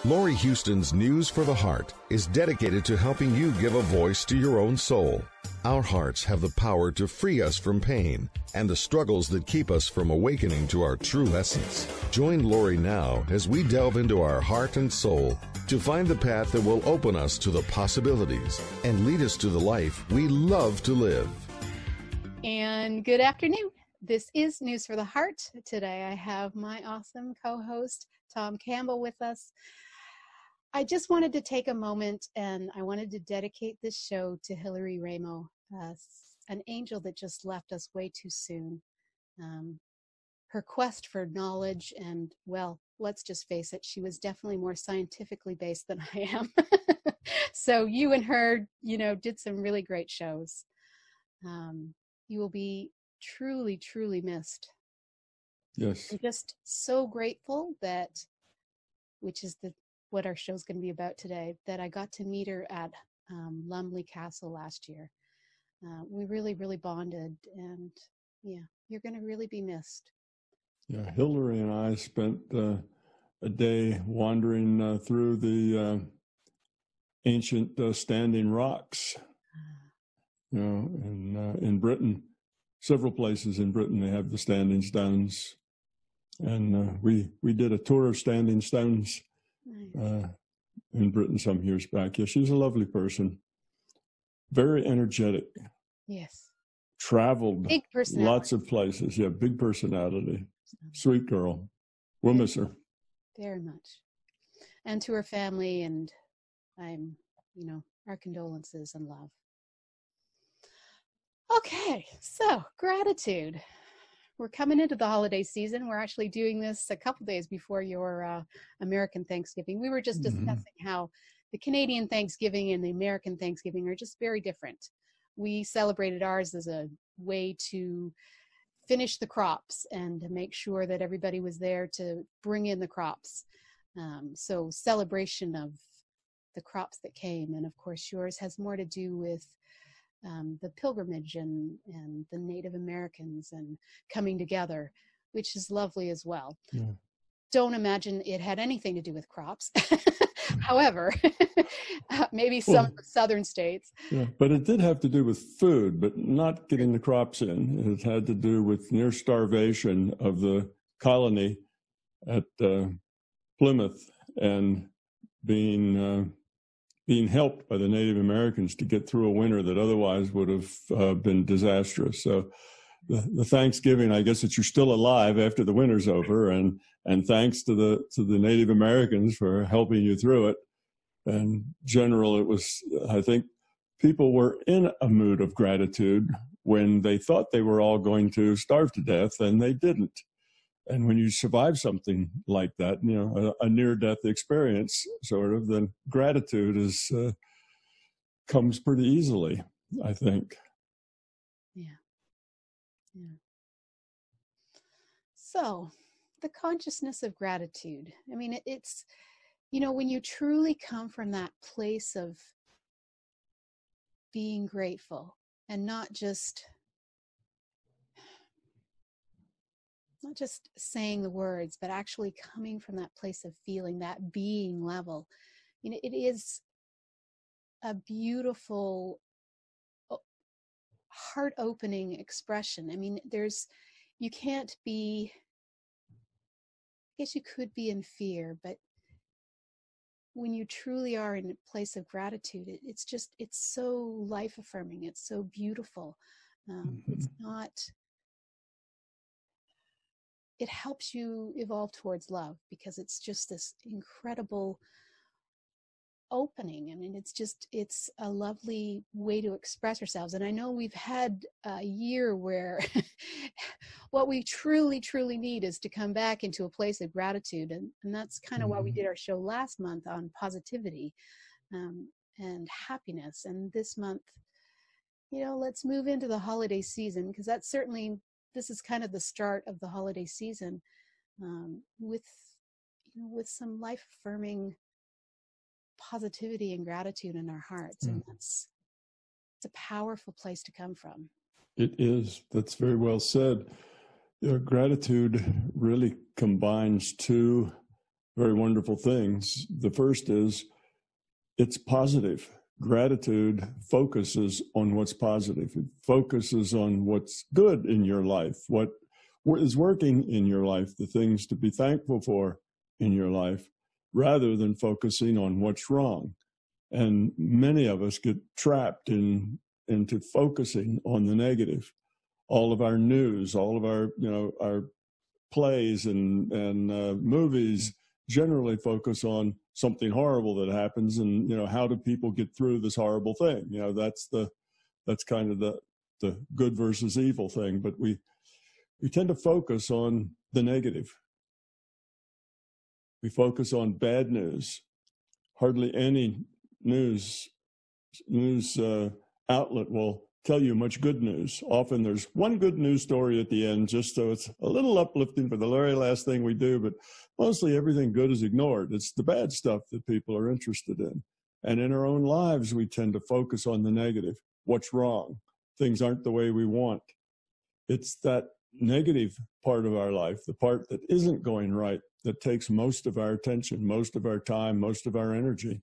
Laurie Huston's News for the Heart is dedicated to helping you give a voice to your own soul. Our hearts have the power to free us from pain and the struggles that keep us from awakening to our true essence. Join Laurie now as we delve into our heart and soul to find the path that will open us to the possibilities and lead us to the life we love to live. And good afternoon. This is News for the Heart. Today I have my awesome co-host, Tom Campbell, with us. I just wanted to take a moment and I wanted to dedicate this show to Hillary Raimo, an angel that just left us way too soon. Her quest for knowledge and, well, let's just face it, she was definitely more scientifically based than I am. So you and her, did some really great shows. You will be truly, truly missed. Yes. I'm just so grateful that, which is what our show's going to be about today, that I got to meet her at Lumley Castle last year. We really, really bonded, and yeah, you're going to really be missed. Yeah, Hillary and I spent a day wandering through the ancient standing rocks. In Britain, several places in Britain they have the standing stones, and we did a tour of standing stones. Nice. In Britain some years back. Yeah, she's a lovely person. Very energetic. Yes. Traveled big personality. Lots of places. Yeah, big personality. Sweet girl. We'll miss her. Very much. And to her family, and our condolences and love. Okay, so gratitude. We're coming into the holiday season. We're actually doing this a couple days before your American Thanksgiving. We were just discussing how the Canadian Thanksgiving and the American Thanksgiving are just very different. We celebrated ours as a way to finish the crops and to make sure that everybody was there to bring in the crops. So celebration of the crops that came. And of course, yours has more to do with the pilgrimage and the Native Americans and coming together, which is lovely as well. Yeah. Don't imagine it had anything to do with crops. However, maybe some southern states. Yeah, but it did have to do with food, but not getting the crops in. It had to do with near starvation of the colony at Plymouth and being helped by the Native Americans to get through a winter that otherwise would have been disastrous. So the Thanksgiving, I guess that you're still alive after the winter's over, and thanks to the Native Americans for helping you through it. And in general, it was, I think, people were in a mood of gratitude when they thought they were all going to starve to death, and they didn't. And when you survive something like that, a near-death experience, sort of, then gratitude comes pretty easily, I think. Yeah. So, the consciousness of gratitude. I mean, it's, when you truly come from that place of being grateful and not just saying the words, but actually coming from that place of feeling, that being level. It is a beautiful, heart-opening expression. I mean, you can't be, I guess you could be in fear, but when you truly are in a place of gratitude, it's so life-affirming. It's so beautiful. It's not... It helps you evolve towards love because it's just this incredible opening. I mean, it's a lovely way to express ourselves. And I know we've had a year where what we truly, truly need is to come back into a place of gratitude. And that's kind of why we did our show last month on positivity and happiness. And this month, let's move into the holiday season, because that's certainly... This is kind of the start of the holiday season with some life-affirming positivity and gratitude in our hearts. And it's a powerful place to come from. It is. That's very well said. Gratitude really combines two very wonderful things. The first is it's positive. Gratitude focuses on what's positive. It focuses on what's good in your life, what is working in your life, the things to be thankful for in your life, rather than focusing on what's wrong. And many of us get trapped into focusing on the negative. All of our news, all of our, our plays and movies generally focus on something horrible that happens, and how do people get through this horrible thing? That's kind of the good versus evil thing. But we tend to focus on the negative. We focus on bad news. Hardly any news outlet will tell you much good news. Often there's one good news story at the end, just so it's a little uplifting for the very last thing we do, but mostly everything good is ignored. It's the bad stuff that people are interested in. And in our own lives, we tend to focus on the negative. What's wrong? Things aren't the way we want. It's that negative part of our life, the part that isn't going right, that takes most of our attention, most of our time, most of our energy.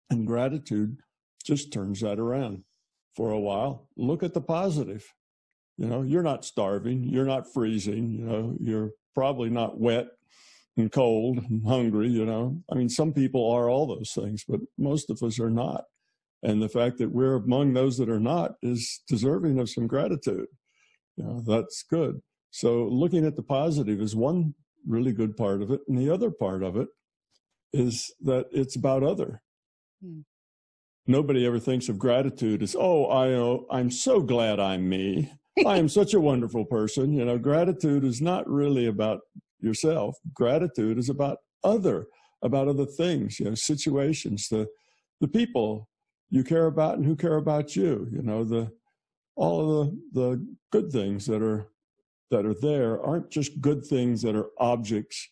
And gratitude just turns that around. For a while, look at the positive. You're not starving, you're not freezing, you're probably not wet and cold and hungry, I mean, some people are all those things, but most of us are not. And the fact that we're among those that are not is deserving of some gratitude. That's good. So looking at the positive is one really good part of it. And the other part of it is that it's about other. Nobody ever thinks of gratitude as, I'm so glad I'm me. I am such a wonderful person. Gratitude is not really about yourself. Gratitude is about other things, situations, the people you care about and who care about you. All of the good things that are there aren't just good things that are objects.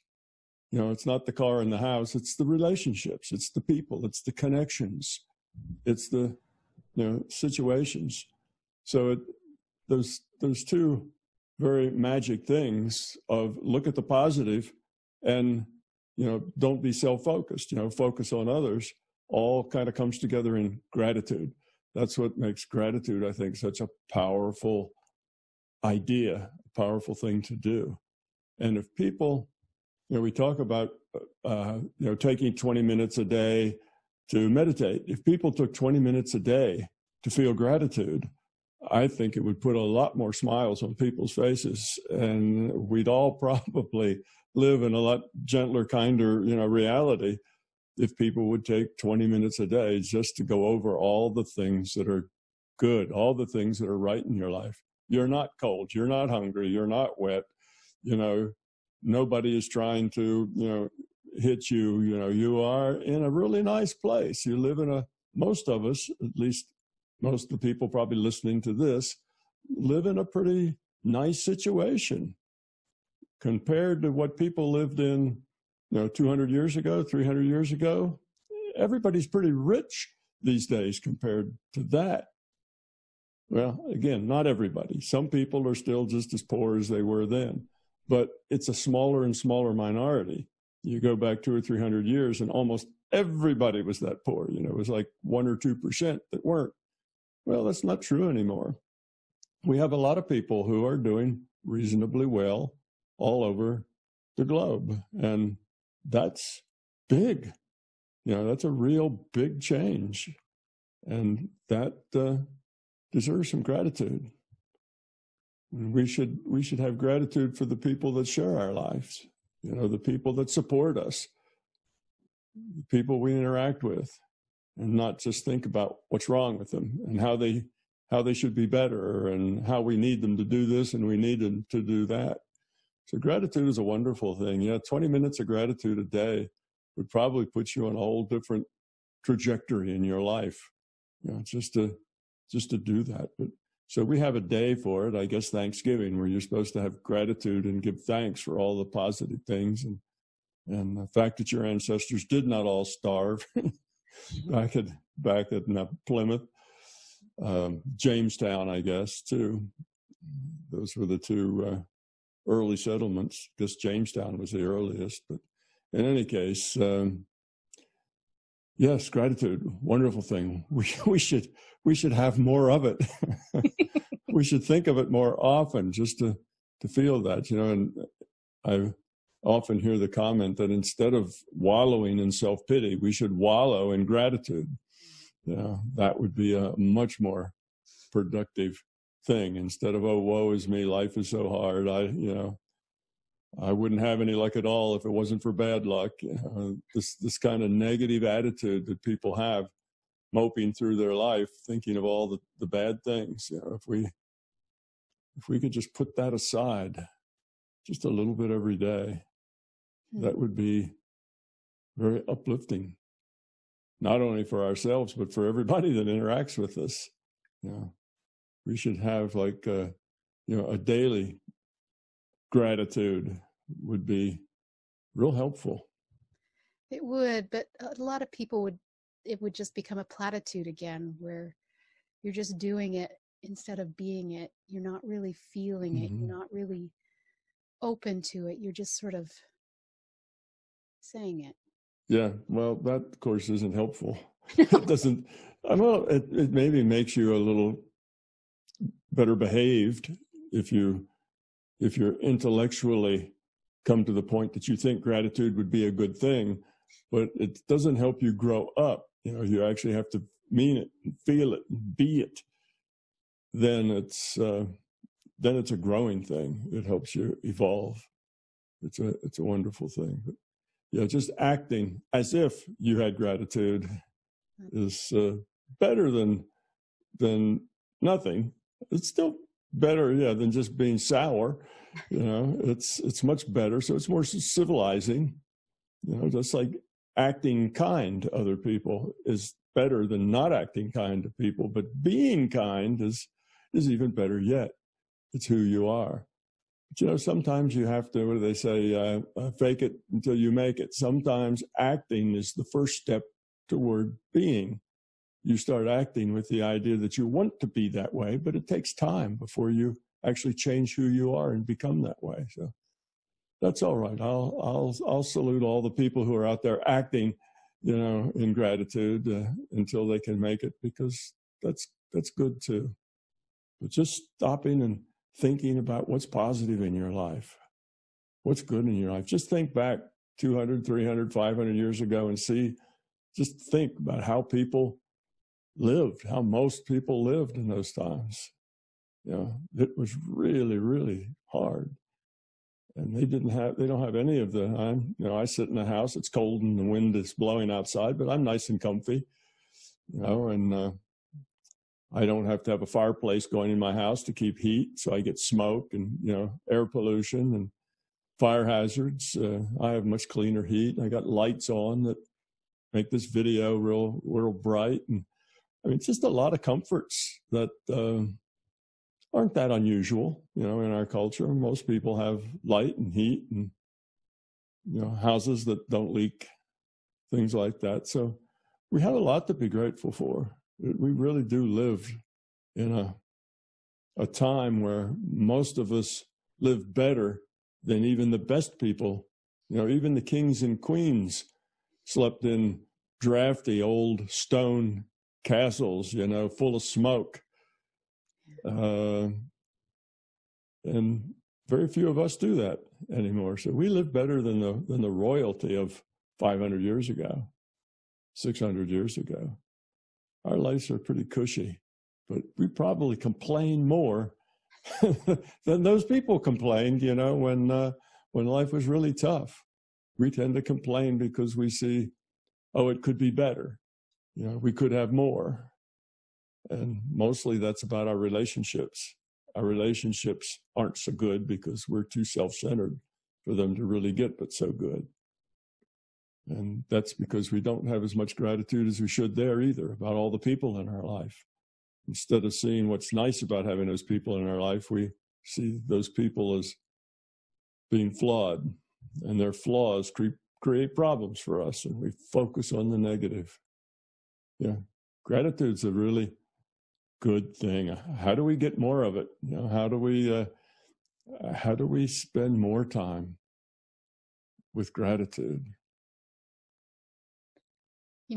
It's not the car and the house. It's the relationships. It's the people. It's the connections. It's the situations. So those two very magic things of look at the positive and don't be self-focused, focus on others, all kind of comes together in gratitude. That's what makes gratitude, I think, such a powerful idea, a powerful thing to do. And if people, we talk about taking 20 minutes a day to meditate. If people took 20 minutes a day to feel gratitude, I think it would put a lot more smiles on people's faces, and we'd all probably live in a lot gentler, kinder, reality if people would take 20 minutes a day just to go over all the things that are good, all the things that are right in your life. You're not cold, you're not hungry, you're not wet, nobody is trying to, hit you, you are in a really nice place. You live in most of us, at least most of the people probably listening to this, live in a pretty nice situation compared to what people lived in, 200 years ago, 300 years ago. Everybody's pretty rich these days compared to that. Well, again, not everybody. Some people are still just as poor as they were then, but it's a smaller and smaller minority. You go back 200 or 300 years and almost everybody was that poor. It was like 1 or 2% that weren't. Well, that's not true anymore. We have a lot of people who are doing reasonably well all over the globe. And that's big. That's a real big change. And that deserves some gratitude. We should have gratitude for the people that share our lives. The people that support us, the people we interact with, and not just think about what's wrong with them and how they should be better and how we need them to do this and we need them to do that. So gratitude is a wonderful thing. 20 minutes of gratitude a day would probably put you on a whole different trajectory in your life, just to do that. But so we have a day for it, I guess Thanksgiving, where you're supposed to have gratitude and give thanks for all the positive things and the fact that your ancestors did not all starve back at Plymouth, Jamestown, I guess, too. Those were the two early settlements. I guess Jamestown was the earliest, but in any case, yes, gratitude, wonderful thing. We should have more of it. We should think of it more often, just to feel that, you know. And I often hear the comment that instead of wallowing in self-pity, we should wallow in gratitude. You know, that would be a much more productive thing, instead of, oh, woe is me, life is so hard. I wouldn't have any luck at all if it wasn't for bad luck. This kind of negative attitude that people have, moping through their life, thinking of all the bad things. You know, if we could just put that aside just a little bit every day, that would be very uplifting, not only for ourselves, but for everybody that interacts with us. You know, we should have like a daily gratitude would be real helpful. It would, but a lot of people it would just become a platitude again, where you're just doing it instead of being it. You're not really feeling it. You're not really open to it. You're just sort of saying it. Yeah, well, that of course isn't helpful. It doesn't. Well, it maybe makes you a little better behaved if you're intellectually come to the point that you think gratitude would be a good thing, but it doesn't help you grow up. You know, you actually have to mean it and feel it and be it. Then it's a growing thing. It helps you evolve. It's a wonderful thing. But yeah, just acting as if you had gratitude is better than nothing. It's still better, yeah, than just being sour. You know, it's much better. So it's more civilizing. You know, just like acting kind to other people is better than not acting kind to people. But being kind is even better yet. It's who you are. But, you know, sometimes you have to, what do they say, fake it until you make it. Sometimes acting is the first step toward being. You start acting with the idea that you want to be that way, but it takes time before you actually change who you are and become that way. So that's all right. I'll salute all the people who are out there acting, you know, in gratitude until they can make it, because that's good too. But just stopping and thinking about what's positive in your life, what's good in your life. Just think back 200, 300, 500 years ago and just think about how people lived, how most people lived in those times. You know, it was really, really hard. And they don't have any of I sit in the house, it's cold and the wind is blowing outside, but I'm nice and comfy, you know, and I don't have to have a fireplace going in my house to keep heat. So I get smoke and, you know, air pollution and fire hazards. I have much cleaner heat. I got lights on that make this video real bright. And I mean, it's just a lot of comforts that aren't that unusual, you know, in our culture. Most people have light and heat and, you know, houses that don't leak, things like that. So we have a lot to be grateful for. We really do live in a time where most of us live better than even the best people. You know, even the kings and queens slept in drafty old stone castles, you know, full of smoke. And very few of us do that anymore. So we live better than the royalty of 500 years ago, 600 years ago. Our lives are pretty cushy, but we probably complain more than those people complained, you know, when life was really tough. We tend to complain because we see, oh, it could be better. You know, we could have more. And mostly that's about our relationships. Our relationships aren't so good because we're too self-centered for them to really get but so good. And that's because we don't have as much gratitude as we should there either about all the people in our life. Instead of seeing what's nice about having those people in our life, we see those people as being flawed, and their flaws create problems for us, and we focus on the negative. Yeah, gratitude's a really good thing. How do we get more of it? You know, how do we spend more time with gratitude?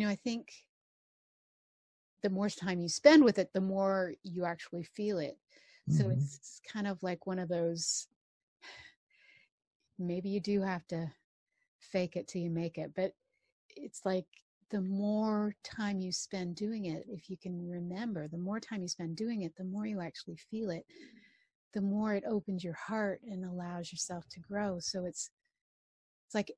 I think the more time you spend with it, the more you actually feel it. So it's kind of like one of those, maybe you do have to fake it till you make it, but it's like the more time you spend doing it, if you can remember, the more time you spend doing it, the more you actually feel it, the more it opens your heart and allows yourself to grow. So it's like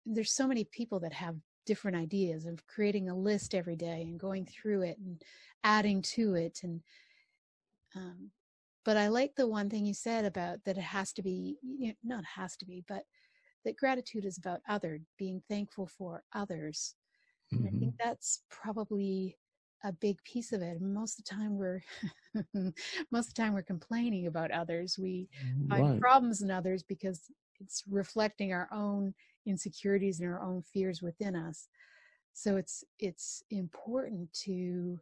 there's so many people that have different ideas of creating a list every day and going through it and adding to it. And but I like the one thing you said about that it has to be, not has to be, but that gratitude is about being thankful for others. And I think that's probably a big piece of it. Most of the time we're complaining about others. We find problems in others because it's reflecting our own insecurities and our own fears within us. So it's important to,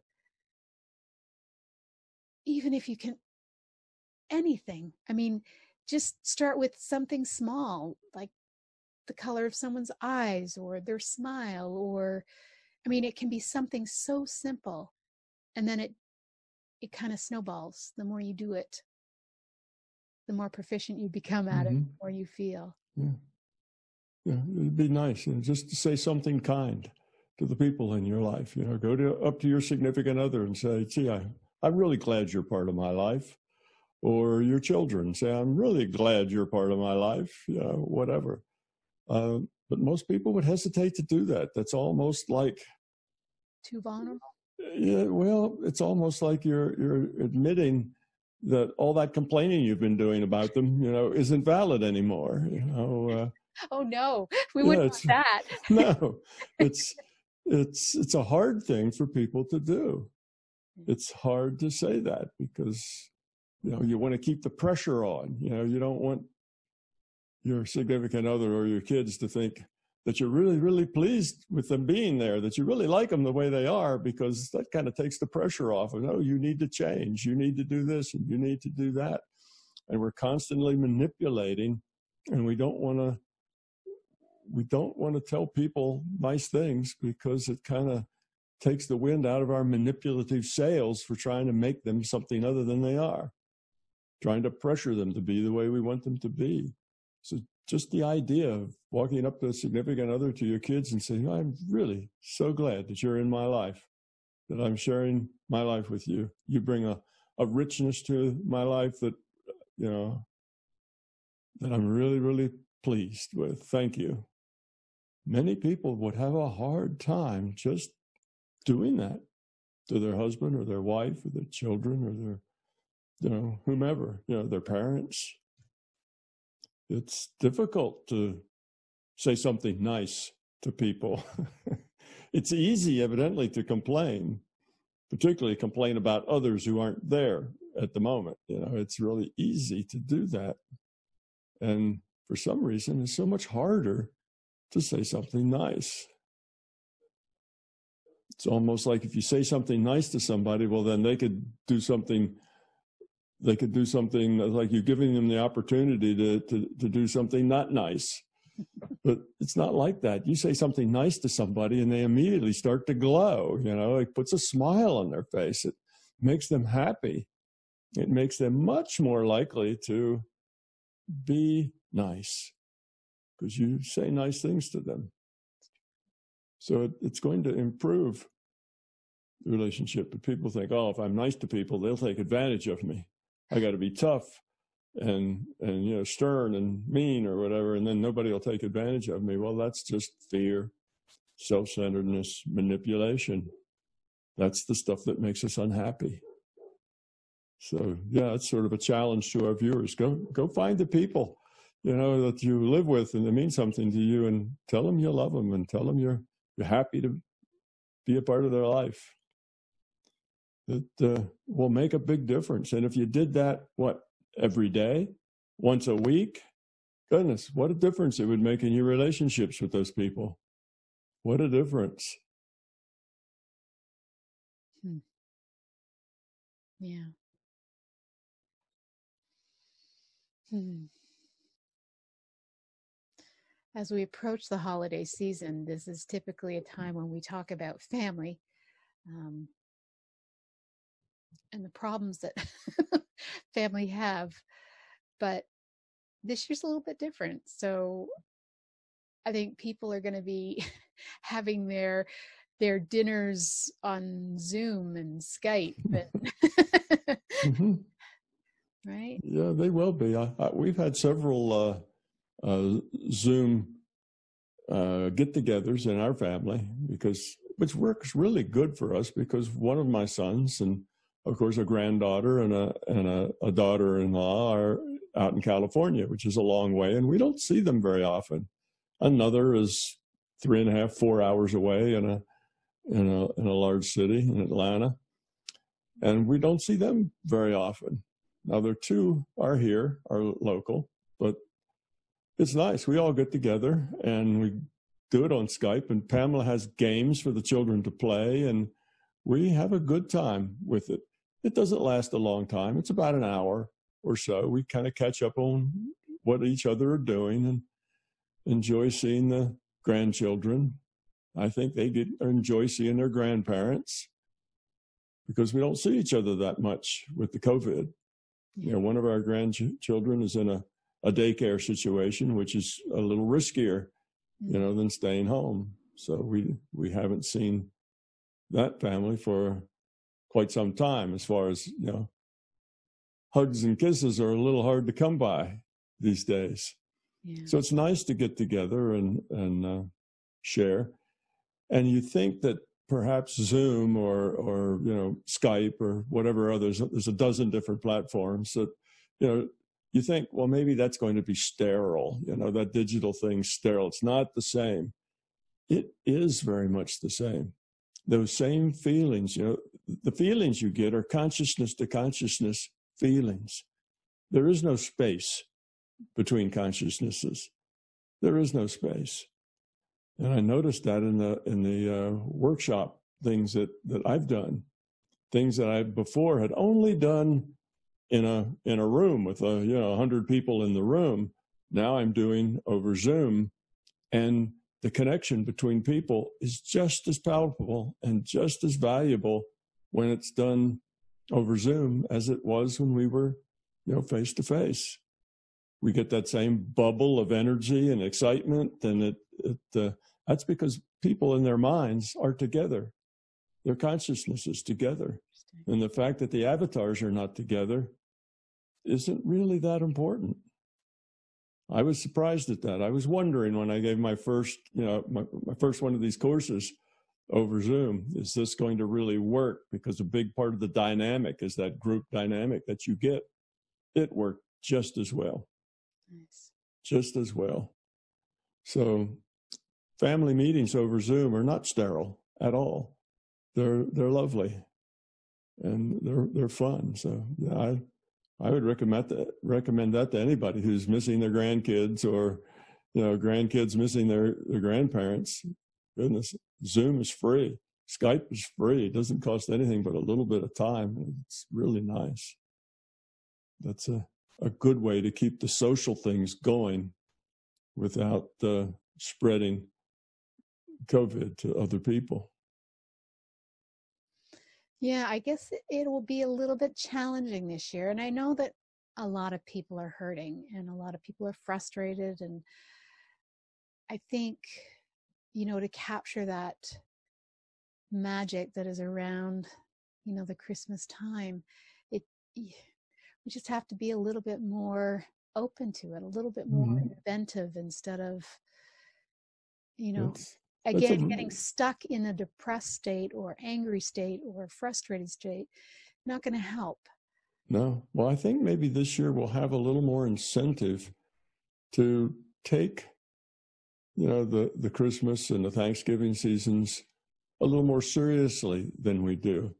even if you can, anything. I mean, just start with something small, like the color of someone's eyes or their smile, or, I mean, it can be something so simple. And then it kind of snowballs. The more you do it, the more proficient you become at it, the more you feel. Yeah, it'd be nice, just to say something kind to the people in your life. Go up to your significant other and say, gee, I'm really glad you're part of my life. Or your children, say, I'm really glad you're part of my life, whatever. But most people would hesitate to do that. That's almost like... Too vulnerable? Yeah, well, it's almost like you're admitting that all that complaining you've been doing about them, isn't valid anymore. Oh no, we wouldn't want that. No, it's a hard thing for people to do. It's hard to say that because you want to keep the pressure on. You don't want your significant other or your kids to think that you're really, really pleased with them being there, that you really like them the way they are, because that kind of takes the pressure off of, no, you need to change, you need to do this, and you need to do that. And we're constantly manipulating, and we don't want to tell people nice things because it kind of takes the wind out of our manipulative sails for trying to make them something other than they are, trying to pressure them to be the way we want them to be. So just the idea of walking up to a significant other, to your kids, and saying, I'm really so glad that you're in my life, that I'm sharing my life with you. You bring a richness to my life that, that I'm really, really pleased with. Thank you. Many people would have a hard time just doing that to their husband or their wife or their children or their, whomever, their parents. It's difficult to say something nice to people. It's easy, evidently, to complain, particularly complain about others who aren't there at the moment. It's really easy to do that. And for some reason, it's so much harder to say something nice. It's almost like if you say something nice to somebody, well, then they could do something like you're giving them the opportunity to do something not nice. But it's not like that. You say something nice to somebody and they immediately start to glow. It puts a smile on their face. It makes them happy. It makes them much more likely to be nice because you say nice things to them. So it's going to improve the relationship. But people think, oh, if I'm nice to people, they'll take advantage of me. I got to be tough and stern and mean or whatever, and then nobody will take advantage of me. Well, that's just fear, self-centeredness, manipulation. That's the stuff that makes us unhappy. So yeah, it's sort of a challenge to our viewers. Go find the people that you live with and that mean something to you, and tell them you love them, and tell them you're happy to be a part of their life. It will make a big difference. And if you did that, every day, once a week, goodness, what a difference it would make in your relationships with those people. What a difference. Yeah. as we approach the holiday season, this is typically a time when we talk about family and the problems that family have. But this year's a little bit different. So I think people are going to be having their dinners on Zoom and Skype. And Mm-hmm. Right? Yeah, they will be. We've had several Zoom get-togethers in our family, which works really good for us, because one of my sons and, of course, a granddaughter and a daughter-in-law are out in California, which is a long way, and we don't see them very often. Another is 3.5, 4 hours away in a large city in Atlanta, and we don't see them very often. Now, there two are here, are local, but it's nice. We all get together and we do it on Skype, and Pamela has games for the children to play, and we have a good time with it. It doesn't last a long time. It's about an hour or so. We kind of catch up on what each other are doing and enjoy seeing the grandchildren. I think they enjoy seeing their grandparents, because we don't see each other that much with the COVID. You know, one of our grandchildren is in a daycare situation, which is a little riskier, than staying home. So we haven't seen that family for quite some time. As far as, hugs and kisses are a little hard to come by these days. Yeah. So it's nice to get together and share. And you think that perhaps Zoom or Skype or whatever others, there's a dozen different platforms that, you think, well, maybe that's going to be sterile, that digital thing's sterile. It's not the same. It is very much the same. Those same feelings, the feelings you get are consciousness to consciousness feelings. There is no space between consciousnesses. There is no space. And I noticed that in the workshop things that I've done, things that I before had only done in a room with 100 people in the room. Now I'm doing over Zoom, and the connection between people is just as palpable and just as valuable when it's done over Zoom as it was when we were, face to face. We get that same bubble of energy and excitement, and that's because people in their minds are together. Their consciousness is together. And the fact that the avatars are not together isn't really that important. I was surprised at that. I was wondering when I gave my first, my first one of these courses over Zoom, is this going to really work? Because a big part of the dynamic is that group dynamic that you get. It worked just as well. Nice. Just as well. So family meetings over Zoom are not sterile at all. They're lovely, and they're fun. So yeah, I would recommend that to anybody who's missing their grandkids, or grandkids missing their grandparents. Goodness, Zoom is free. Skype is free. It doesn't cost anything but a little bit of time. It's really nice. That's a good way to keep the social things going without spreading COVID to other people. Yeah, I guess it will be a little bit challenging this year. And I know that a lot of people are hurting and a lot of people are frustrated. And I think, to capture that magic that is around, the Christmas time, we just have to be a little bit more open to it, a little bit more inventive, instead of, getting stuck in a depressed state or angry state or frustrated state. Not going to help. No. Well, I think maybe this year we'll have a little more incentive to take, the Christmas and the Thanksgiving seasons a little more seriously than we do,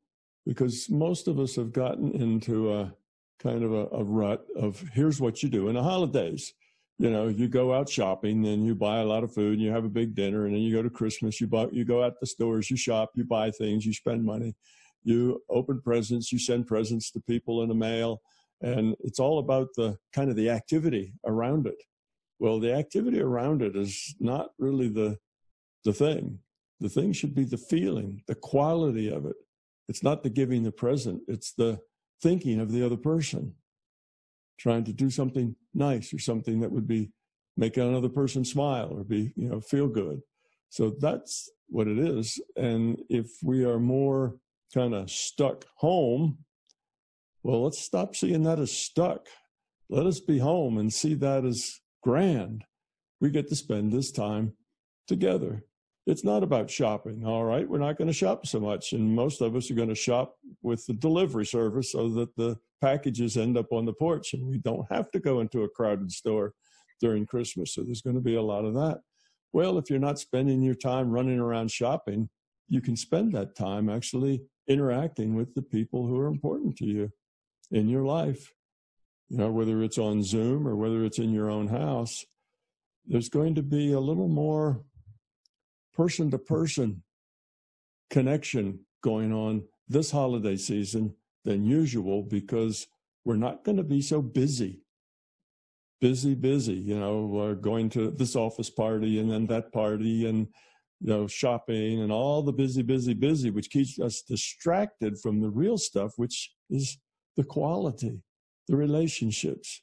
because most of us have gotten into a kind of a rut of, here's what you do in the holidays. You go out shopping and you buy a lot of food and you have a big dinner, and then you go to Christmas, you go out the stores, you shop, you buy things, you spend money, you open presents, you send presents to people in the mail. And it's all about the kind of the activity around it. Well, the activity around it is not really the thing. The thing should be the feeling, the quality of it. It's not the giving the present. It's the thinking of the other person, trying to do something nice or something that would be make another person smile or be, feel good. So that's what it is. And if we are more kind of stuck home, well, let's stop seeing that as stuck. Let us be home and see that as grand. We get to spend this time together. It's not about shopping, all right? We're not going to shop so much. And most of us are going to shop with the delivery service so that the packages end up on the porch and we don't have to go into a crowded store during Christmas. So there's going to be a lot of that. Well, if you're not spending your time running around shopping, you can spend that time actually interacting with the people who are important to you in your life. Whether it's on Zoom or whether it's in your own house, there's going to be a little more person-to-person connection going on this holiday season than usual because we're not going to be so busy, going to this office party and then that party and, shopping and all the busy, which keeps us distracted from the real stuff, which is the quality, the relationships,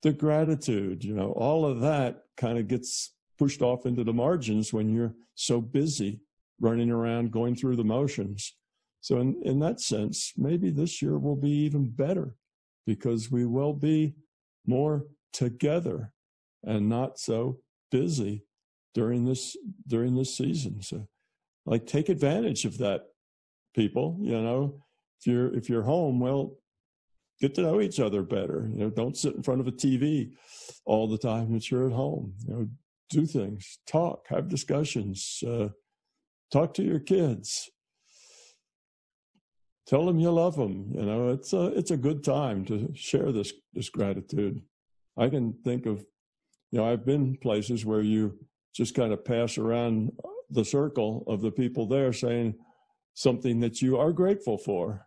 the gratitude, all of that kind of gets pushed off into the margins when you're so busy running around, going through the motions. So in that sense, maybe this year will be even better because we will be more together and not so busy during this season. So take advantage of that, people. If you're home, well, get to know each other better. Don't sit in front of a TV all the time that you're at home. Do things, talk, have discussions, talk to your kids, tell them you love them. It's a good time to share this gratitude. I can think of, I've been places where you just kind of pass around the circle of the people there saying something that you are grateful for.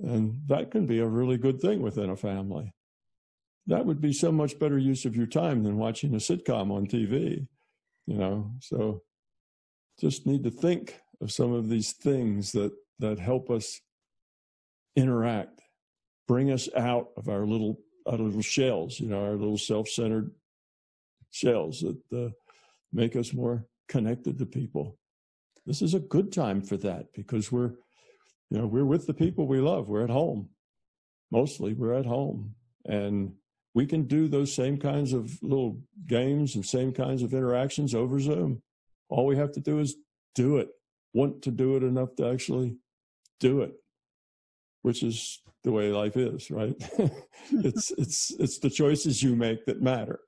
And that can be a really good thing within a family. That would be so much better use of your time than watching a sitcom on TV, So just need to think of some of these things that help us interact, bring us out of our little shells, our little self-centered shells that make us more connected to people. This is a good time for that because we're with the people we love. We're at home. Mostly we're at home. And we can do those same kinds of little games and same kinds of interactions over Zoom. All we have to do is do it, want to do it enough to actually do it, which is the way life is, right? It's the choices you make that matter.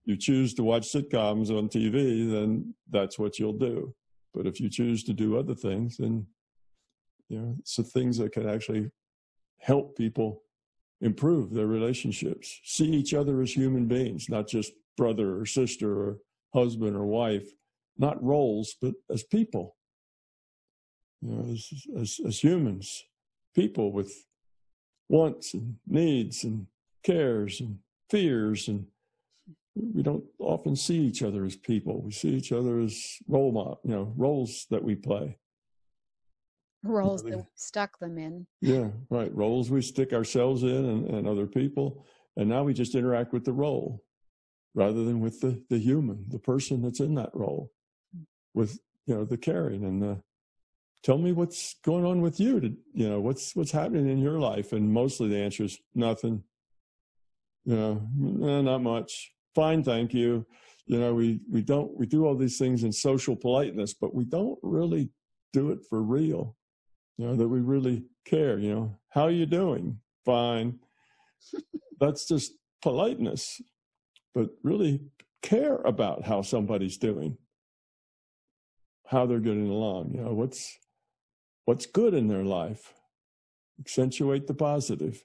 You choose to watch sitcoms on TV, then that's what you'll do. But if you choose to do other things, then, so things that can actually help people improve their relationships, see each other as human beings, not just brother or sister or husband or wife, not roles, but as people, as humans, people with wants and needs and cares and fears. And we don't often see each other as people. We see each other as roles that we play. Roles that we stuck them in. Yeah, right. Roles we stick ourselves in and other people. And now we just interact with the role rather than with the human, the person that's in that role, with, the caring and the, tell me what's going on with you, what's happening in your life. And mostly the answer is nothing, not much. Fine, thank you. We do all these things in social politeness, but we don't really do it for real. That we really care, how are you doing? Fine. That's just politeness, but really care about how somebody's doing, how they're getting along, what's good in their life, accentuate the positive.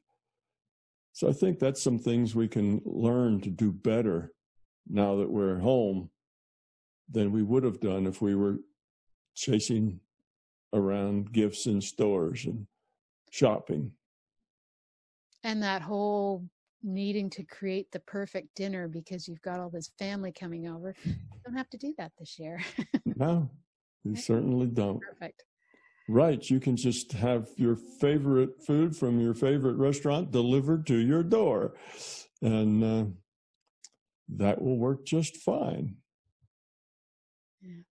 So I think that's some things we can learn to do better now that we're home than we would have done if we were chasing around gifts in stores and shopping. And that whole needing to create the perfect dinner because you've got all this family coming over. You don't have to do that this year. No, you certainly don't. Perfect. Right. You can just have your favorite food from your favorite restaurant delivered to your door. And that will work just fine. Yeah.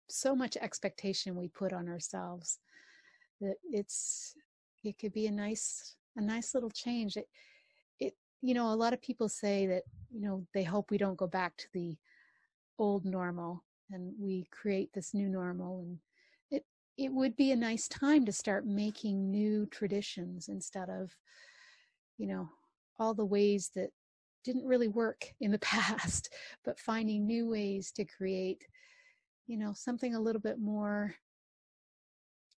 So much expectation we put on ourselves that it could be a nice little change. A lot of people say that, they hope we don't go back to the old normal and we create this new normal. And it would be a nice time to start making new traditions instead of, all the ways that didn't really work in the past, but finding new ways to create, something a little bit more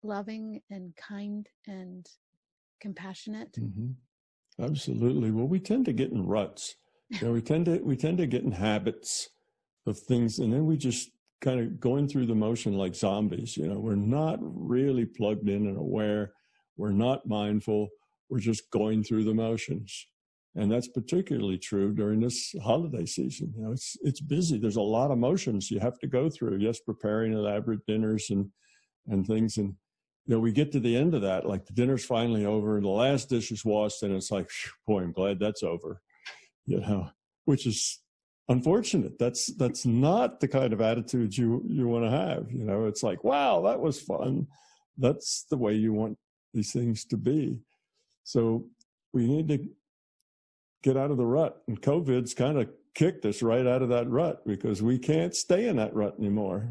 loving and kind and compassionate. Mm-hmm. Absolutely. Well, we tend to get in ruts. We tend to get in habits of things, and then we just kind of going through the motion like zombies. We're not really plugged in and aware. We're not mindful. We're just going through the motions. And that's particularly true during this holiday season. It's busy. There's a lot of motions you have to go through. Yes, preparing elaborate dinners and things. And, we get to the end of that, like the dinner's finally over and the last dish is washed, and it's like, boy, I'm glad that's over, which is unfortunate. That's not the kind of attitude you want to have. It's like, wow, that was fun. That's the way you want these things to be. So we need to get out of the rut. And COVID's kind of kicked us right out of that rut because we can't stay in that rut anymore.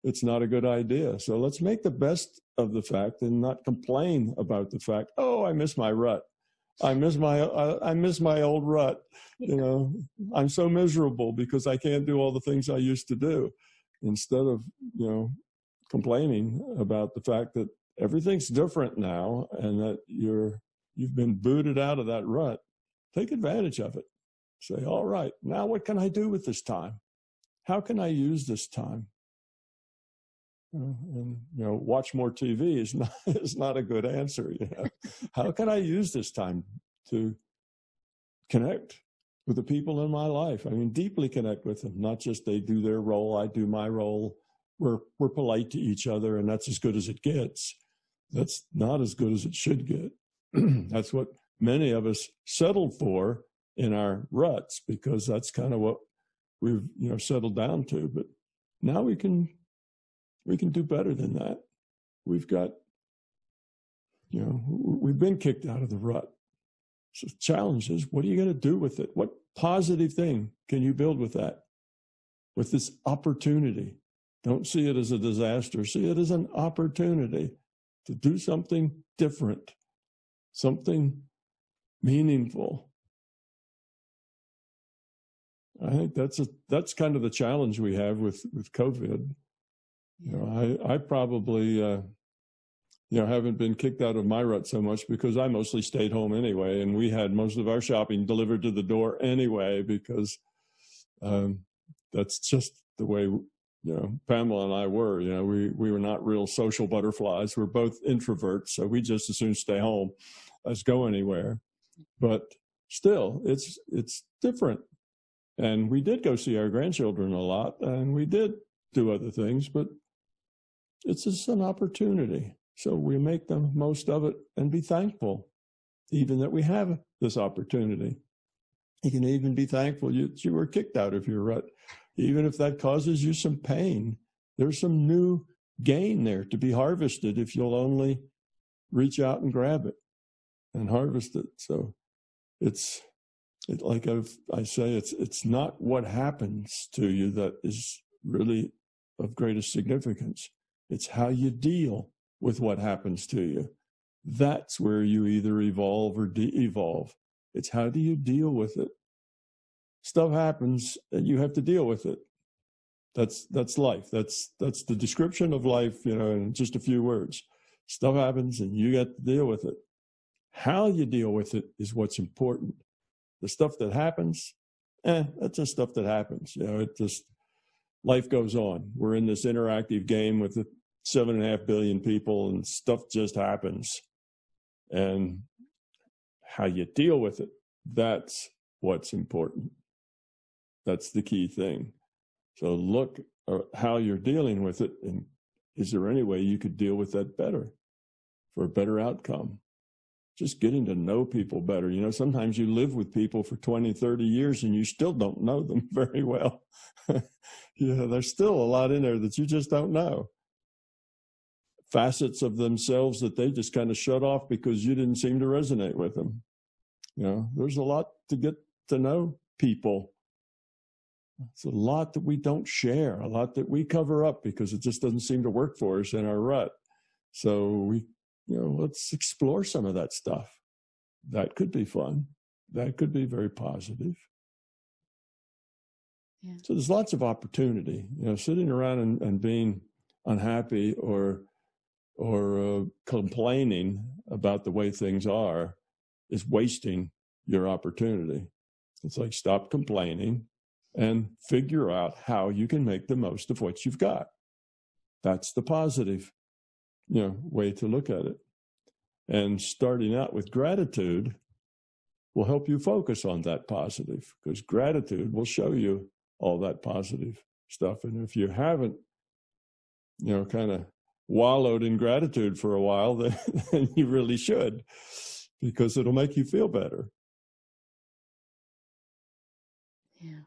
It's not a good idea. So let's make the best of the fact and not complain about the fact, oh, I miss my rut. I miss my old rut. I'm so miserable because I can't do all the things I used to do. Instead of, complaining about the fact that everything's different now and that you've been booted out of that rut, take advantage of it. Say, all right, now what can I do with this time? How can I use this time? And watch more TV is not a good answer. How can I use this time to connect with the people in my life? I mean, deeply connect with them, not just they do their role, I do my role. We're polite to each other, and that's as good as it gets. That's not as good as it should get. That's what many of us settled for in our ruts, because that's kind of what we've settled down to. But now we can do better than that. We've got, we've been kicked out of the rut. So the challenge is, what are you going to do with it? What positive thing can you build with that? With this opportunity. Don't see it as a disaster. See it as an opportunity to do something different, something meaningful. I think that's kind of the challenge we have with COVID. I probably, haven't been kicked out of my rut so much because I mostly stayed home anyway, and we had most of our shopping delivered to the door anyway, because that's just the way, Pamela and I were. We were not real social butterflies. We're both introverts, so we just as soon stay home as go anywhere. But still, it's different. And we did go see our grandchildren a lot, and we did do other things, but it's just an opportunity. So we make the most of it and be thankful, even that we have this opportunity. You can even be thankful you were kicked out of your rut, even if that causes you some pain. There's some new gain there to be harvested if you'll only reach out and grab it and harvest it. So it's not what happens to you that is really of greatest significance. It's how you deal with what happens to you. That's where you either evolve or de-evolve. It's how do you deal with it? Stuff happens and you have to deal with it. That's life. That's the description of life, in just a few words. Stuff happens and you got to deal with it. How you deal with it is what's important. The stuff that happens, that's just stuff that happens. Life goes on. We're in this interactive game with 7.5 billion people, and stuff just happens. And how you deal with it, that's what's important. That's the key thing. So look at how you're dealing with it, and is there any way you could deal with that better for a better outcome? Just getting to know people better. You know, sometimes you live with people for 20, 30 years and you still don't know them very well. There's still a lot in there that you just don't know. Facets of themselves that they just kind of shut off because you didn't seem to resonate with them. You know, there's a lot to get to know people. It's a lot that we don't share, a lot that we cover up because it just doesn't seem to work for us in our rut. So let's explore some of that stuff. That could be fun. That could be very positive. Yeah. So there's lots of opportunity. Sitting around and being unhappy or complaining about the way things are is wasting your opportunity. It's like, stop complaining and figure out how you can make the most of what you've got. That's the positive, way to look at it. And starting out with gratitude will help you focus on that positive, because gratitude will show you all that positive stuff. And if you haven't, kind of wallowed in gratitude for a while, then you really should, because it'll make you feel better. Yeah.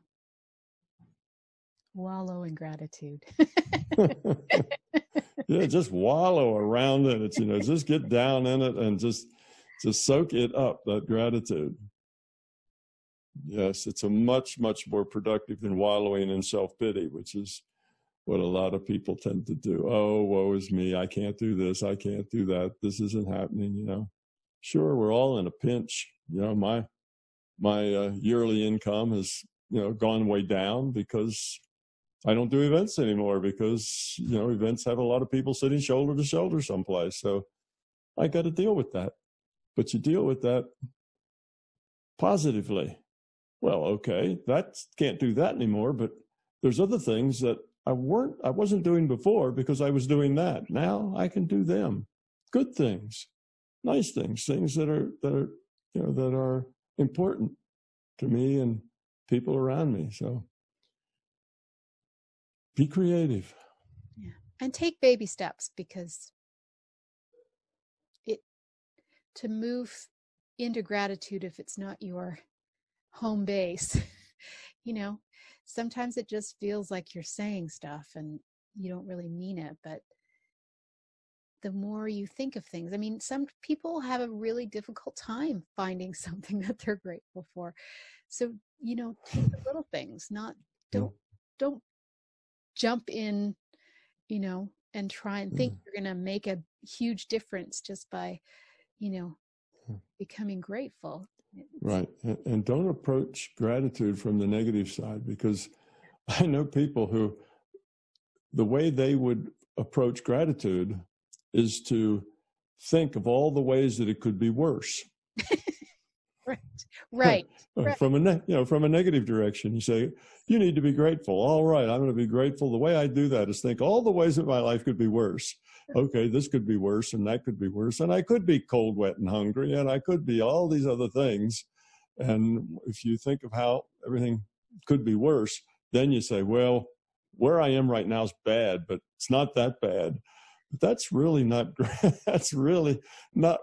Wallow in gratitude. Yeah, just wallow around in it, just get down in it and just soak it up, that gratitude. Yes, it's a much, much more productive than wallowing in self-pity, which is what a lot of people tend to do. Oh, woe is me. I can't do this. I can't do that. This isn't happening, Sure, we're all in a pinch. My yearly income has, gone way down because I don't do events anymore, because, events have a lot of people sitting shoulder to shoulder someplace. So I got to deal with that. But you deal with that positively. Well, okay, can't do that anymore, but there's other things that I wasn't doing before because I was doing that. Now I can do them. Good things, nice things, things that are important to me and people around me. So be creative. Yeah. And take baby steps, because to move into gratitude, if it's not your home base, sometimes it just feels like you're saying stuff and you don't really mean it. But the more you think of things, some people have a really difficult time finding something that they're grateful for. So, take the little things, don't jump in, and try and think you're going to make a huge difference just by, becoming grateful. Right. And don't approach gratitude from the negative side, because I know people who, the way they would approach gratitude is to think of all the ways that it could be worse. Right. From a negative direction, you say, you need to be grateful. All right, I'm going to be grateful. The way I do that is think all the ways that my life could be worse. Okay, this could be worse, and that could be worse, and I could be cold, wet, and hungry, and I could be all these other things. And if you think of how everything could be worse, then you say, well, where I am right now is bad, but it's not that bad. But that's really not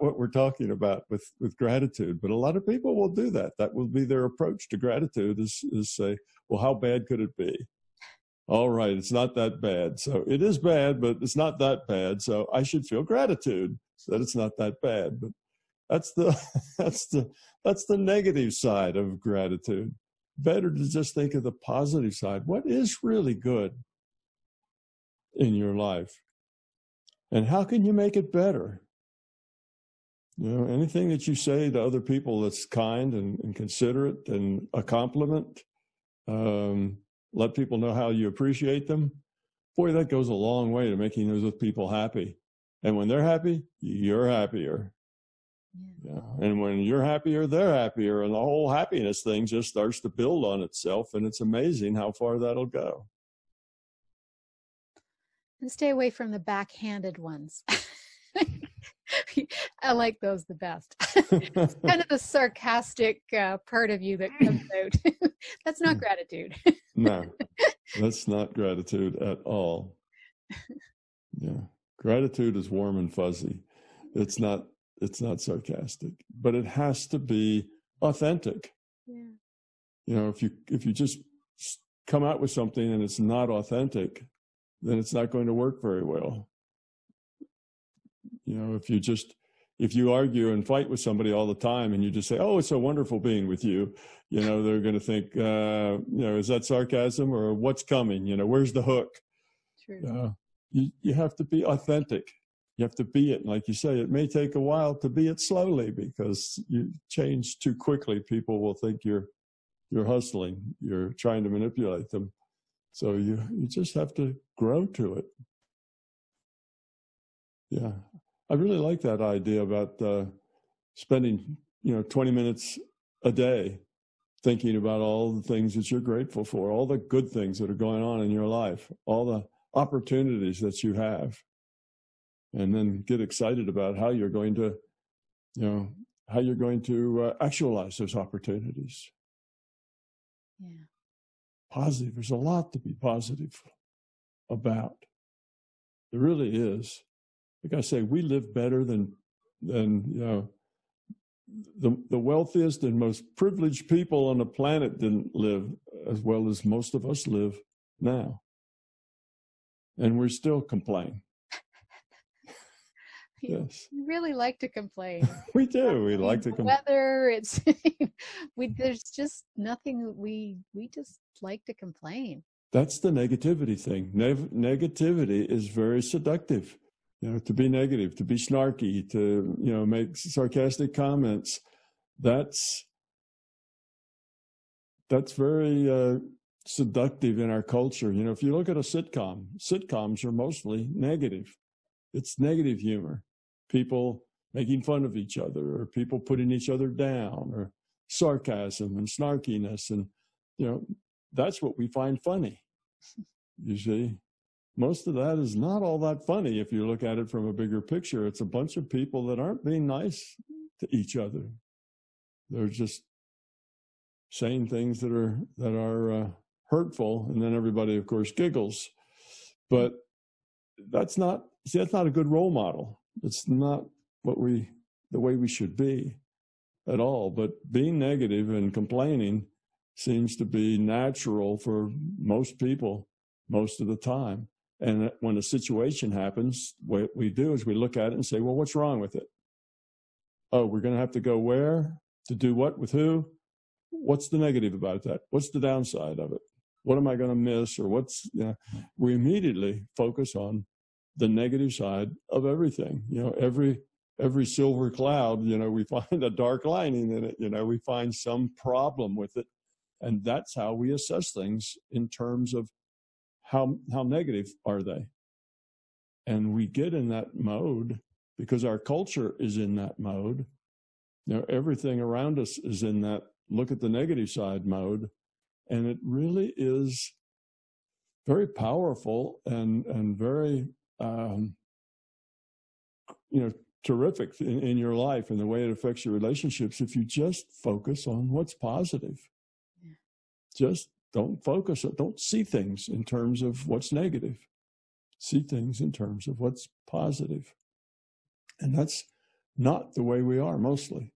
what we're talking about with gratitude. But a lot of people will do that. That will be their approach to gratitude, is say, well, how bad could it be? All right, it's not that bad. So it is bad, but it's not that bad. So I should feel gratitude that it's not that bad. But that's the negative side of gratitude. Better to just think of the positive side. What is really good in your life? And how can you make it better? Anything that you say to other people that's kind and considerate and a compliment, let people know how you appreciate them. Boy, that goes a long way to making those people happy. And when they're happy, you're happier. Yeah. And when you're happier, they're happier. And the whole happiness thing just starts to build on itself. And it's amazing how far that'll go. And stay away from the backhanded ones. I like those the best. It's kind of the sarcastic part of you that comes out. That's not gratitude. No, that's not gratitude at all. Yeah, gratitude is warm and fuzzy. It's not sarcastic, but it has to be authentic. Yeah. You know, if you just come out with something and it's not authentic, then it's not going to work very well. You know, if you argue and fight with somebody all the time and you just say, "Oh, it's so wonderful being with you," you know, they're going to think, you know, is that sarcasm or what's coming? You know, where's the hook? True. You have to be authentic. You have to be it. And like you say, it may take a while to be it slowly, because you change too quickly. People will think you're hustling, you're trying to manipulate them. So you just have to grow to it. Yeah. I really like that idea about spending, 20 minutes a day thinking about all the things that you're grateful for, all the good things that are going on in your life, all the opportunities that you have, and then get excited about how you're going to, actualize those opportunities. Yeah. Positive. There's a lot to be positive about. There really is. Like I say, we live better than the wealthiest and most privileged people on the planet didn't live as well as most of us live now. And we still complain. Yes. We really like to complain. We do. We like to complain. Weather, it's there's just nothing. We just like to complain. That's the negativity thing. Negativity is very seductive. To be negative, to be snarky, to make sarcastic comments. That's very seductive in our culture. If you look at a sitcom, sitcoms are mostly negative. It's negative humor. People making fun of each other, or people putting each other down, or sarcasm and snarkiness. And, that's what we find funny. You see, most of that is not all that funny if you look at it from a bigger picture. It's a bunch of people that aren't being nice to each other. They're just saying things that are hurtful, and then everybody, of course, giggles. But that's not a good role model. It's not the way we should be at all. But being negative and complaining seems to be natural for most people most of the time. And when a situation happens, what we do is we look at it and say, well, what's wrong with it? Oh, we're going to have to go where? To do what? With who? What's the negative about that? What's the downside of it? What am I going to miss? Or we immediately focus on the negative side of everything. Every silver cloud, we find a dark lining in it. We find some problem with it. And that's how we assess things in terms of how negative are they. And we get in that mode because our culture is in that mode. Everything around us is in that look at the negative side mode. And it really is very powerful and very, terrific in your life and the way it affects your relationships if you just focus on what's positive. Yeah. Just don't see things in terms of what's negative. See things in terms of what's positive. And that's not the way we are mostly.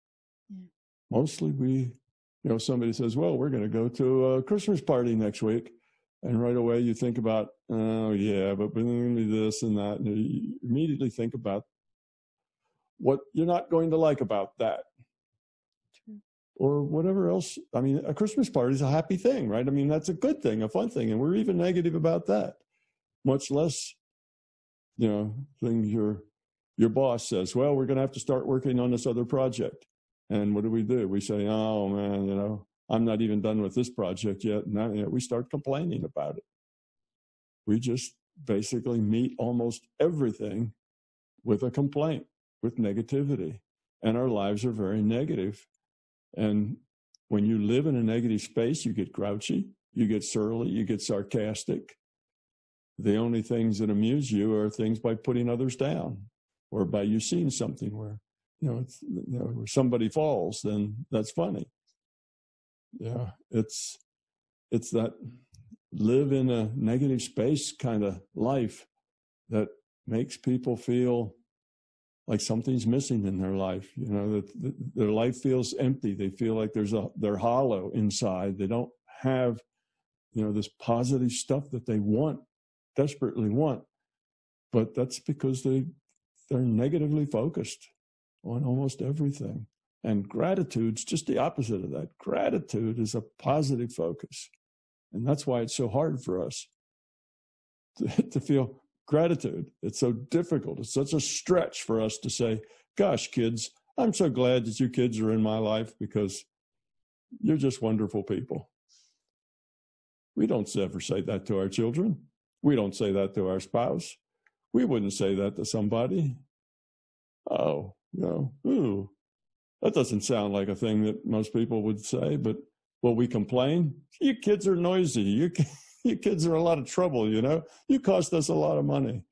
Yeah. Mostly somebody says, well, we're going to go to a Christmas party next week. And right away you think about, oh yeah, but we're going to do this and that. And you immediately think about what you're not going to like about that. True. Or whatever else. I mean, a Christmas party is a happy thing, right? I mean, that's a good thing, a fun thing. And we're even negative about that. Much less, things your boss says, well, we're going to have to start working on this other project. And what do? We say, oh man, I'm not even done with this project yet. And we start complaining about it. We just basically meet almost everything with a complaint, with negativity. And our lives are very negative. And when you live in a negative space, you get grouchy, you get surly, you get sarcastic. The only things that amuse you are things by putting others down. or by you seeing something where, where somebody falls, then that's funny. Yeah, it's that live in a negative space kind of life that makes people feel like something's missing in their life. That their life feels empty. They feel like they're hollow inside. They don't have, this positive stuff that they desperately want. But that's because they're negatively focused on almost everything. And gratitude's just the opposite of that. Gratitude is a positive focus. And that's why it's so hard for us to feel gratitude. It's so difficult. It's such a stretch for us to say, gosh, kids, I'm so glad that you kids are in my life because you're just wonderful people. We don't ever say that to our children. We don't say that to our spouse. We wouldn't say that to somebody. Oh, ooh, that doesn't sound like a thing that most people would say, but will we complain? You kids are noisy. You kids are a lot of trouble, You cost us a lot of money.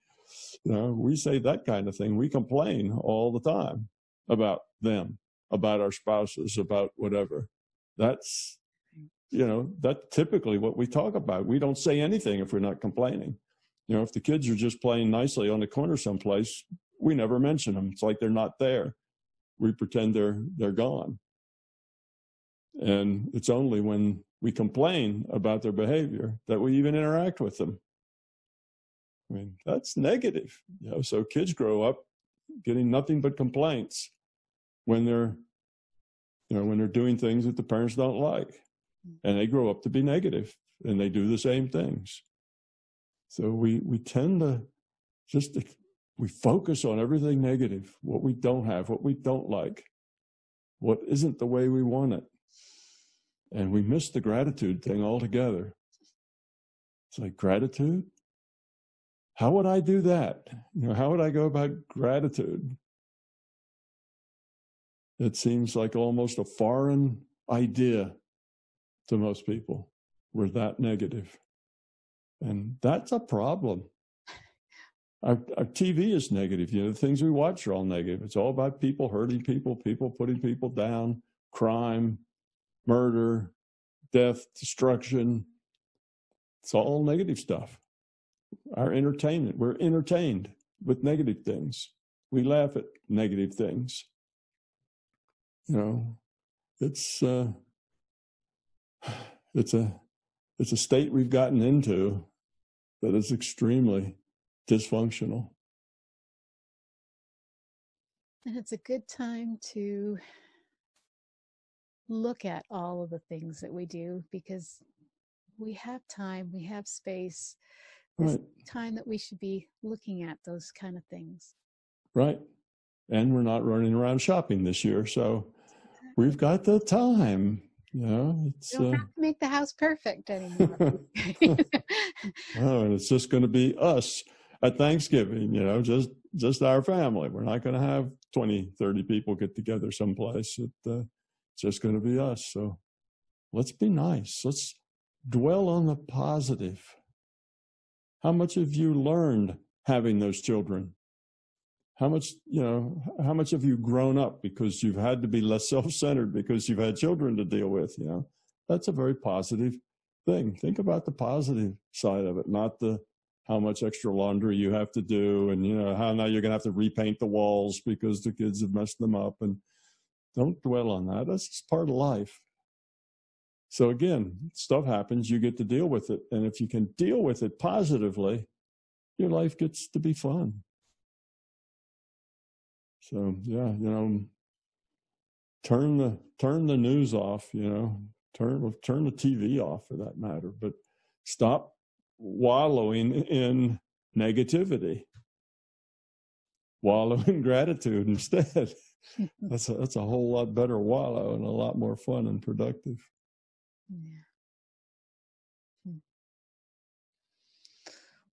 We say that kind of thing. We complain all the time about them, about our spouses, about whatever. That's, that's typically what we talk about. We don't say anything if we're not complaining. If the kids are just playing nicely on the corner someplace, we never mention them. It's like they're not there. We pretend they're gone. And it's only when we complain about their behavior that we even interact with them. I mean, that's negative. So kids grow up getting nothing but complaints when they're doing things that the parents don't like. And they grow up to be negative, and they do the same things. So we tend to we focus on everything negative, what we don't have, what we don't like, what isn't the way we want it. And we miss the gratitude thing altogether. It's like, gratitude? How would I do that? How would I go about gratitude? It seems like almost a foreign idea to most people. We're that negative. And that's a problem. Our TV is negative. The things we watch are all negative. It's all about people hurting people putting people down, crime, murder, death, destruction. It's all negative stuff. Our entertainment, we're entertained with negative things. We laugh at negative things. It's a state we've gotten into that is extremely dysfunctional. And it's a good time to look at all of the things that we do, because we have time, we have space. There's time that we should be looking at those kind of things. Right. And we're not running around shopping this year, so we've got the time. You don't have to make the house perfect anymore. And it's just going to be us at Thanksgiving, just our family. We're not going to have 20, 30 people get together someplace. It's just going to be us. So let's be nice. Let's dwell on the positive. How much have you learned having those children? How much have you grown up because you've had to be less self-centered because you've had children to deal with? That's a very positive thing. Think about the positive side of it, not how much extra laundry you have to do, and how now you're going to have to repaint the walls because the kids have messed them up. And don't dwell on that. That's just part of life. So again, stuff happens, you get to deal with it. And if you can deal with it positively, your life gets to be fun. So yeah, turn the news off, turn the TV off for that matter, but stop wallowing in negativity. Wallow in gratitude instead. That's a whole lot better wallow and a lot more fun and productive. Yeah.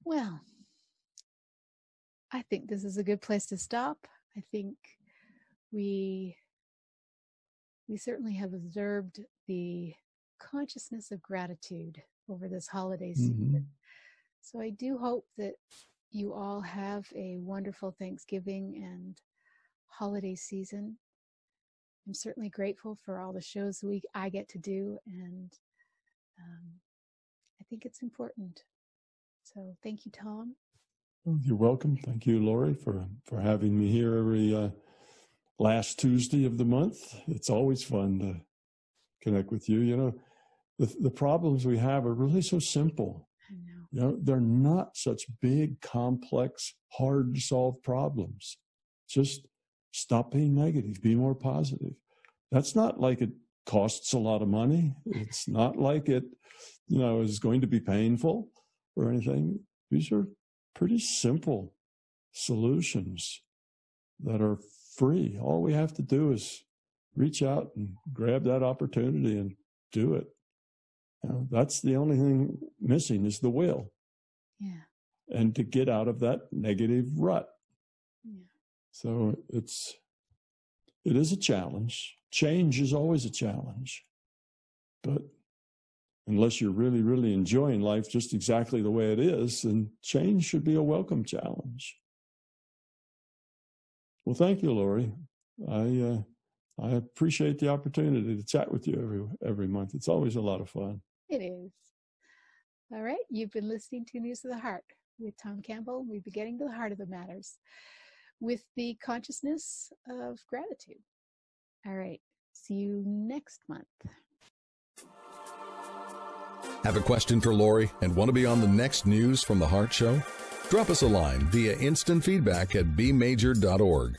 Well, I think this is a good place to stop. I think we certainly have observed the consciousness of gratitude over this holiday season. So I do hope that you all have a wonderful Thanksgiving and holiday season. I'm certainly grateful for all the shows I get to do, and I think it's important. So thank you, Tom. Well, you're welcome. Thank you, Laurie, for having me here every last Tuesday of the month. It's always fun to connect with you. You know, the problems we have are really so simple. I know. You know, they're not such big, complex, hard to solve problems. Just stop being negative, be more positive. That's not like it costs a lot of money. It's not like it, you know, is going to be painful or anything. These are pretty simple solutions that are free. All we have to do is reach out and grab that opportunity and do it. You know, that's the only thing missing is the will. Yeah. And to get out of that negative rut. Yeah. So it is a challenge. Change is always a challenge. But unless you're really, really enjoying life just exactly the way it is, then change should be a welcome challenge. Well, thank you, Laurie. I appreciate the opportunity to chat with you every month. It's always a lot of fun. It is. All right. You've been listening to News of the Heart with Tom Campbell. We'll be getting to the heart of the matters with the consciousness of gratitude. All right. See you next month. Have a question for Laurie and want to be on the next News from the Heart show? Drop us a line via instant feedback at bmajor.org.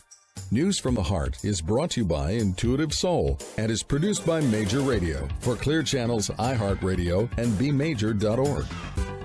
News from the Heart is brought to you by Intuitive Soul and is produced by Major Radio for Clear Channel's iHeartRadio and bmajor.org.